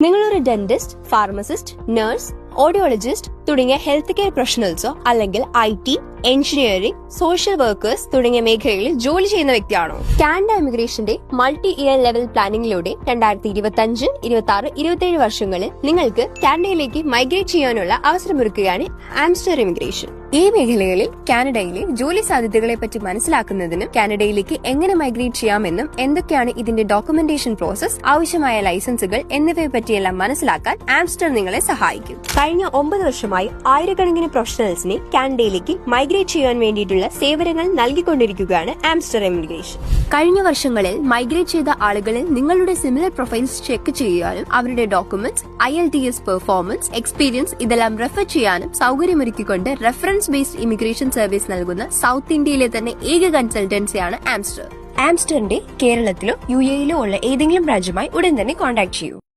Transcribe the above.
നിങ്ങളൊരു dentist, pharmacist, nurse, audiologist തുടങ്ങിയ health care പ്രൊഫഷണൽസോ അല്ലെങ്കിൽ IT, എഞ്ചിനീയറിംഗ്, സോഷ്യൽ വർക്കേഴ്സ് തുടങ്ങിയ മേഖലകളിൽ ജോലി ചെയ്യുന്ന വ്യക്തിയാണോ? കാനഡ ഇമിഗ്രേഷന്റെ മൾട്ടി ഇയർ ലെവൽ പ്ലാനിംഗിലൂടെ 2025, 26, 27 വർഷങ്ങളിൽ നിങ്ങൾക്ക് കാനഡയിലേക്ക് മൈഗ്രേറ്റ് ചെയ്യാനുള്ള അവസരമൊരുക്കുകയാണ് ആംസ്റ്റർ ഇമിഗ്രേഷൻ. ഈ മേഖലകളിൽ കാനഡയിലെ ജോലി സാധ്യതകളെ പറ്റി മനസ്സിലാക്കുന്നതിനും കാനഡയിലേക്ക് എങ്ങനെ മൈഗ്രേറ്റ് ചെയ്യാമെന്നും എന്തൊക്കെയാണ് ഇതിന്റെ ഡോക്യുമെന്റേഷൻ പ്രോസസ്, ആവശ്യമായ ലൈസൻസുകൾ എന്നിവയെ പറ്റിയെല്ലാം മനസ്സിലാക്കാൻ ആംസ്റ്റർ നിങ്ങളെ സഹായിക്കും. കഴിഞ്ഞ 9 വർഷമായി ആയിരക്കണക്കിന് പ്രൊഫഷണൽസിനെ കാനഡയിലേക്ക് മൈഗ്രേറ്റ് ചെയ്യാൻ വേണ്ടിയിട്ടുള്ള സേവനങ്ങൾ നൽകിക്കൊണ്ടിരിക്കുകയാണ് ആംസ്റ്റർ ഇമിഗ്രേഷൻ. കഴിഞ്ഞ വർഷങ്ങളിൽ മൈഗ്രേറ്റ് ചെയ്ത ആളുകളിൽ നിങ്ങളുടെ സിമിലർ പ്രൊഫൈൽസ് ചെക്ക് ചെയ്യാനും അവരുടെ ഡോക്യുമെന്റ്സ്, IELTS പെർഫോമൻസ്, എക്സ്പീരിയൻസ് ഇതെല്ലാം റെഫർ ചെയ്യാനും സൗകര്യമൊരുക്കിക്കൊണ്ട് റെഫറൻസ് ബേസ്ഡ് ഇമിഗ്രേഷൻ സർവീസ് നൽകുന്ന സൗത്ത് ഇന്ത്യയിലെ തന്നെ ഏക കൺസൾട്ടൻസിയാണ് ആംസ്റ്റർ. ആംസ്റ്ററിന്റെ കേരളത്തിലോ UAE യിലോ ഉള്ള ഏതെങ്കിലും ബ്രാഞ്ചുമായി ഉടൻ തന്നെ കോൺടാക്ട് ചെയ്യൂ.